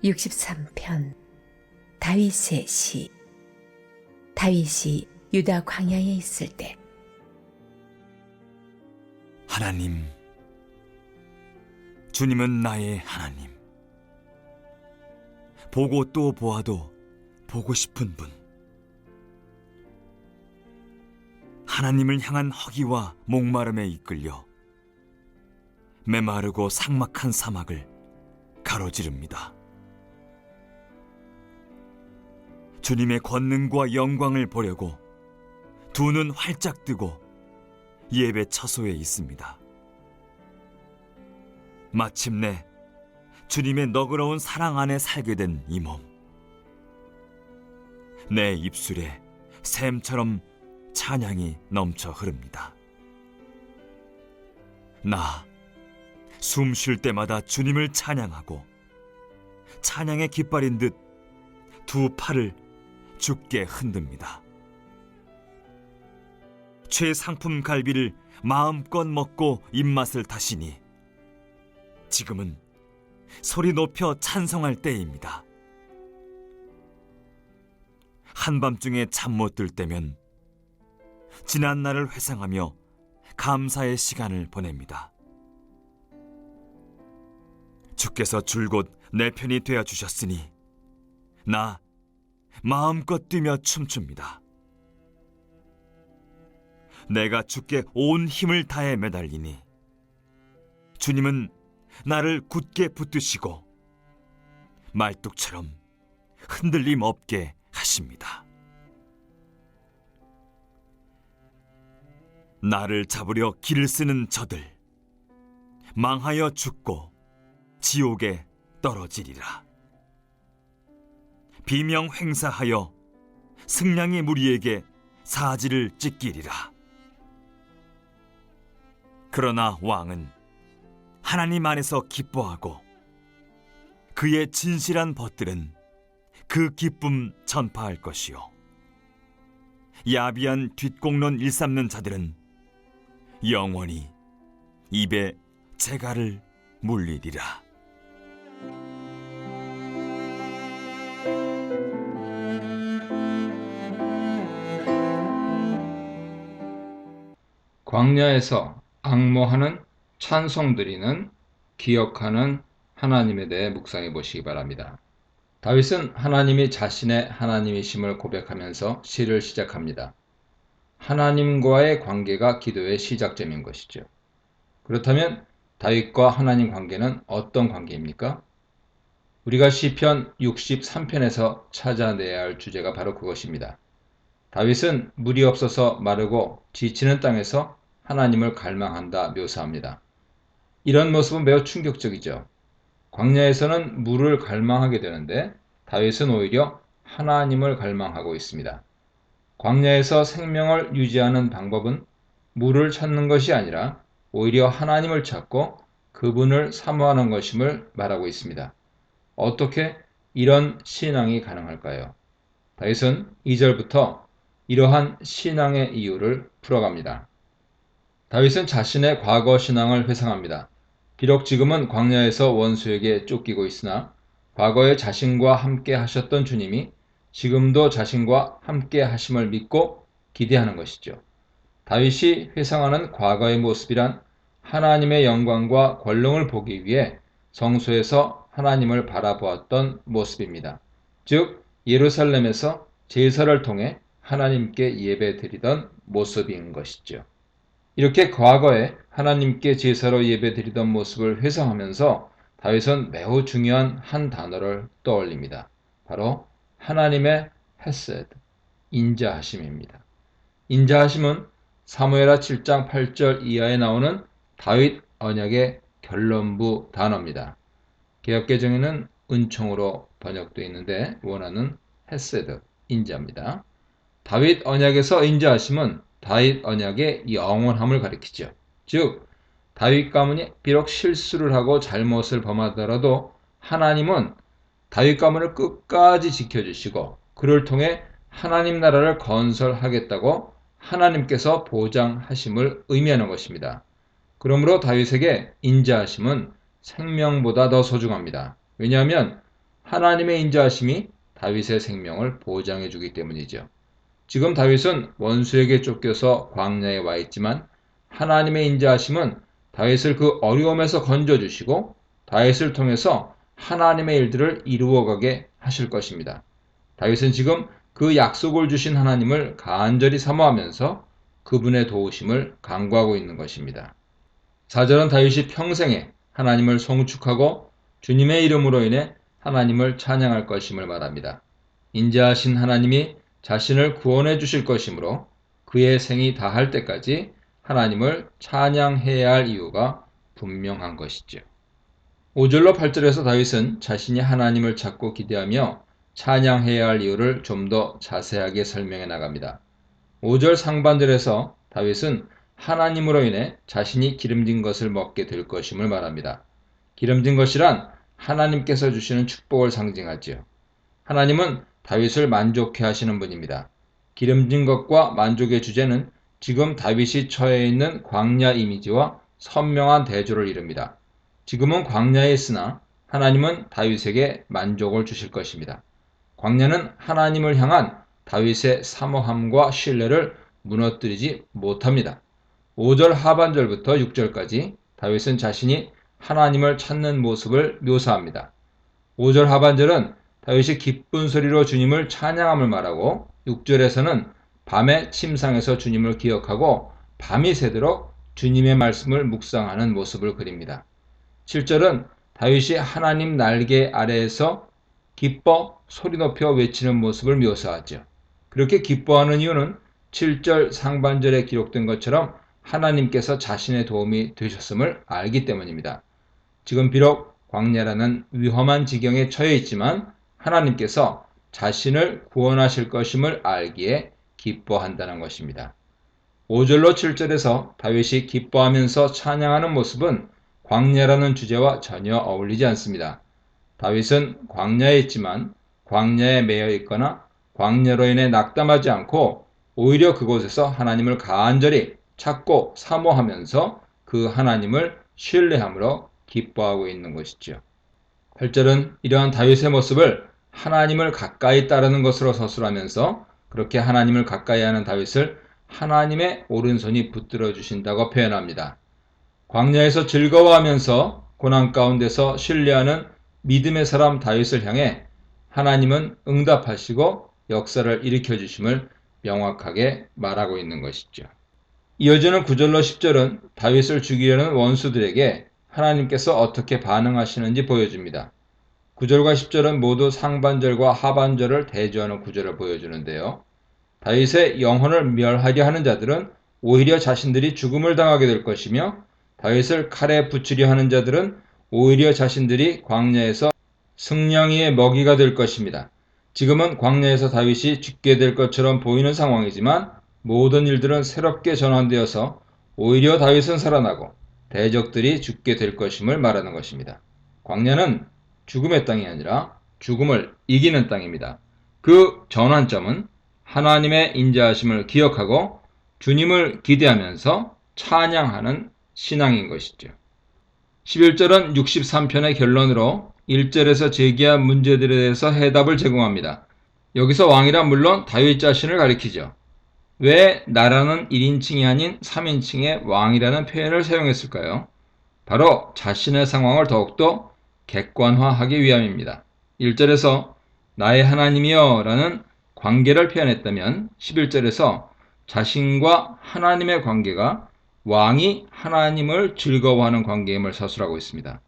63편 다윗의 시. 다윗이 유다 광야에 있을 때. 하나님, 주님은 나의 하나님. 보고 또 보아도 보고 싶은 분. 하나님을 향한 허기와 목마름에 이끌려 메마르고 삭막한 사막을 가로지릅니다. 주님의 권능과 영광을 보려고 두 눈 활짝 뜨고 예배 처소에 있습니다. 마침내 주님의 너그러운 사랑 안에 살게 된 이 몸. 내 입술에 샘처럼 찬양이 넘쳐 흐릅니다. 나 숨 쉴 때마다 주님을 찬양하고 찬양의 깃발인 듯 두 팔을 주께 흔듭니다. 최상품 갈비를 마음껏 먹고 입맛을 다시니 지금은 소리 높여 찬송할 때입니다. 한밤중에 잠 못 들 때면 지난 날을 회상하며 감사의 시간을 보냅니다. 주께서 줄곧 내 편이 되어 주셨으니 나 마음껏 뛰며 춤춥니다. 내가 주께 온 힘을 다해 매달리니 주님은 나를 굳게 붙드시고 말뚝처럼 흔들림 없게 하십니다. 나를 잡으려 길을 쓰는 저들 망하여 죽고 지옥에 떨어지리라. 비명 횡사하여 승냥의 무리에게 사지를 찢기리라. 그러나 왕은 하나님 안에서 기뻐하고 그의 진실한 벗들은 그 기쁨 전파할 것이요 야비한 뒷공론 일삼는 자들은 영원히 입에 재갈을 물리리라. 광야에서 앙모하는 찬송 드리는 기억하는 하나님에 대해 묵상해 보시기 바랍니다. 다윗은 하나님이 자신의 하나님이심을 고백하면서 시를 시작합니다. 하나님과의 관계가 기도의 시작점인 것이죠. 그렇다면 다윗과 하나님 관계는 어떤 관계입니까? 우리가 시편 63편에서 찾아내야 할 주제가 바로 그것입니다. 다윗은 물이 없어서 마르고 지치는 땅에서 하나님을 갈망한다 묘사합니다. 이런 모습은 매우 충격적이죠. 광야에서는 물을 갈망하게 되는데 다윗은 오히려 하나님을 갈망하고 있습니다. 광야에서 생명을 유지하는 방법은 물을 찾는 것이 아니라 오히려 하나님을 찾고 그분을 사모하는 것임을 말하고 있습니다. 어떻게 이런 신앙이 가능할까요? 다윗은 2절부터 이러한 신앙의 이유를 풀어갑니다. 다윗은 자신의 과거 신앙을 회상합니다. 비록 지금은 광야에서 원수에게 쫓기고 있으나 과거에 자신과 함께 하셨던 주님이 지금도 자신과 함께 하심을 믿고 기대하는 것이죠. 다윗이 회상하는 과거의 모습이란 하나님의 영광과 권능을 보기 위해 성소에서 하나님을 바라보았던 모습입니다. 즉 예루살렘에서 제사를 통해 하나님께 예배드리던 모습인 것이죠. 이렇게 과거에 하나님께 제사로 예배드리던 모습을 회상하면서 다윗은 매우 중요한 한 단어를 떠올립니다. 바로 하나님의 헤세드, 인자하심입니다. 인자하심은 사무엘하 7장 8절 이하에 나오는 다윗 언약의 결론부 단어입니다. 개역개정에는 은총으로 번역되어 있는데 원어는 헤세드, 인자입니다. 다윗 언약에서 인자하심은 다윗 언약의 영원함을 가리키죠. 즉 다윗 가문이 비록 실수를 하고 잘못을 범하더라도 하나님은 다윗 가문을 끝까지 지켜주시고 그를 통해 하나님 나라를 건설하겠다고 하나님께서 보장하심을 의미하는 것입니다. 그러므로 다윗에게 인자하심은 생명보다 더 소중합니다. 왜냐하면 하나님의 인자하심이 다윗의 생명을 보장해 주기 때문이죠. 지금 다윗은 원수에게 쫓겨서 광야에 와 있지만 하나님의 인자하심은 다윗을 그 어려움에서 건져주시고 다윗을 통해서 하나님의 일들을 이루어가게 하실 것입니다. 다윗은 지금 그 약속을 주신 하나님을 간절히 사모하면서 그분의 도우심을 간구하고 있는 것입니다. 4절은 다윗이 평생에 하나님을 송축하고 주님의 이름으로 인해 하나님을 찬양할 것임을 말합니다. 인자하신 하나님이 자신을 구원해 주실 것이므로 그의 생이 다할 때까지 하나님을 찬양해야 할 이유가 분명한 것이죠. 5절로 8절에서 다윗은 자신이 하나님을 찾고 기대하며 찬양해야 할 이유를 좀 더 자세하게 설명해 나갑니다. 5절 상반절에서 다윗은 하나님으로 인해 자신이 기름진 것을 먹게 될 것임을 말합니다. 기름진 것이란 하나님께서 주시는 축복을 상징하지요. 하나님은 다윗을 만족해 하시는 분입니다. 기름진 것과 만족의 주제는 지금 다윗이 처해 있는 광야 이미지와 선명한 대조를 이룹니다. 지금은 광야에 있으나 하나님은 다윗에게 만족을 주실 것입니다. 광야는 하나님을 향한 다윗의 사모함과 신뢰를 무너뜨리지 못합니다. 5절 하반절부터 6절까지 다윗은 자신이 하나님을 찾는 모습을 묘사합니다. 5절 하반절은 다윗이 기쁜 소리로 주님을 찬양함을 말하고 6절에서는 밤의 침상에서 주님을 기억하고 밤이 새도록 주님의 말씀을 묵상하는 모습을 그립니다. 7절은 다윗이 하나님 날개 아래에서 기뻐 소리 높여 외치는 모습을 묘사하죠. 그렇게 기뻐하는 이유는 7절 상반절에 기록된 것처럼 하나님께서 자신의 도움이 되셨음을 알기 때문입니다. 지금 비록 광야라는 위험한 지경에 처해 있지만 하나님께서 자신을 구원하실 것임을 알기에 기뻐한다는 것입니다. 5절로 7절에서 다윗이 기뻐하면서 찬양하는 모습은 광야라는 주제와 전혀 어울리지 않습니다. 다윗은 광야에 있지만 광야에 매여 있거나 광야로 인해 낙담하지 않고 오히려 그곳에서 하나님을 간절히 찾고 사모하면서 그 하나님을 신뢰함으로 기뻐하고 있는 것이죠. 8절은 이러한 다윗의 모습을 하나님을 가까이 따르는 것으로 서술하면서 그렇게 하나님을 가까이 하는 다윗을 하나님의 오른손이 붙들어 주신다고 표현합니다. 광야에서 즐거워하면서 고난 가운데서 신뢰하는 믿음의 사람 다윗을 향해 하나님은 응답하시고 역사를 일으켜 주심을 명확하게 말하고 있는 것이죠. 이어지는 9절로 10절은 다윗을 죽이려는 원수들에게 하나님께서 어떻게 반응하시는지 보여줍니다. 9절과 10절은 모두 상반절과 하반절을 대조하는 구절을 보여주는데요. 다윗의 영혼을 멸하려 하는 자들은 오히려 자신들이 죽음을 당하게 될 것이며 다윗을 칼에 붙이려 하는 자들은 오히려 자신들이 광야에서 승냥이의 먹이가 될 것입니다. 지금은 광야에서 다윗이 죽게 될 것처럼 보이는 상황이지만 모든 일들은 새롭게 전환되어서 오히려 다윗은 살아나고 대적들이 죽게 될 것임을 말하는 것입니다. 광야는 죽음의 땅이 아니라 죽음을 이기는 땅입니다. 그 전환점은 하나님의 인자하심을 기억하고 주님을 기대하면서 찬양하는 신앙인 것이죠. 11절은 63편의 결론으로 1절에서 제기한 문제들에 대해서 해답을 제공합니다. 여기서 왕이란 물론 다윗 자신을 가리키죠. 왜 나라는 1인칭이 아닌 3인칭의 왕이라는 표현을 사용했을까요? 바로 자신의 상황을 더욱더 객관화하기 위함입니다. 1절에서 나의 하나님이여 라는 관계를 표현했다면 11절에서 자신과 하나님의 관계가 왕이 하나님을 즐거워하는 관계임을 서술하고 있습니다.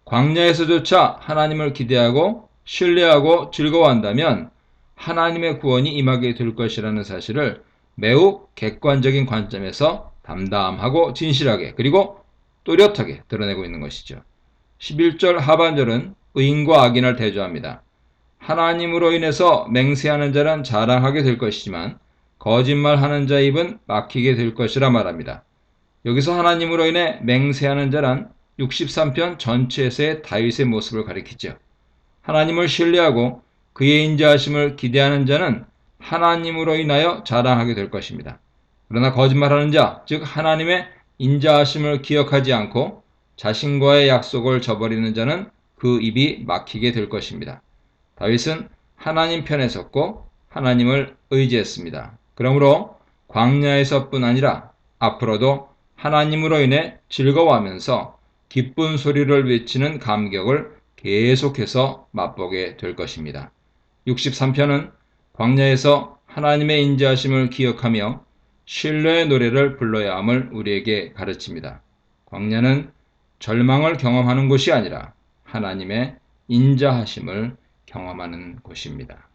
광야에서조차 하나님을 기대하고 신뢰하고 즐거워한다면 하나님의 구원이 임하게 될 것이라는 사실을 매우 객관적인 관점에서 담담하고 진실하게 그리고 또렷하게 드러내고 있는 것이죠. 11절 하반절은 의인과 악인을 대조합니다. 하나님으로 인해서 맹세하는 자는 자랑하게 될 것이지만 거짓말하는 자의 입은 막히게 될 것이라 말합니다. 여기서 하나님으로 인해 맹세하는 자란 63편 전체에서의 다윗의 모습을 가리키죠. 하나님을 신뢰하고 그의 인자하심을 기대하는 자는 하나님으로 인하여 자랑하게 될 것입니다. 그러나 거짓말하는 자, 즉 하나님의 인자하심을 기억하지 않고 자신과의 약속을 저버리는 자는 그 입이 막히게 될 것입니다. 다윗은 하나님 편에 섰고 하나님을 의지했습니다. 그러므로 광야에서뿐 아니라 앞으로도 하나님으로 인해 즐거워하면서 기쁜 소리를 외치는 감격을 계속해서 맛보게 될 것입니다. 63편은 광야에서 하나님의 인자하심을 기억하며 신뢰의 노래를 불러야 함을 우리에게 가르칩니다. 광야는 절망을 경험하는 곳이 아니라 하나님의 인자하심을 경험하는 곳입니다.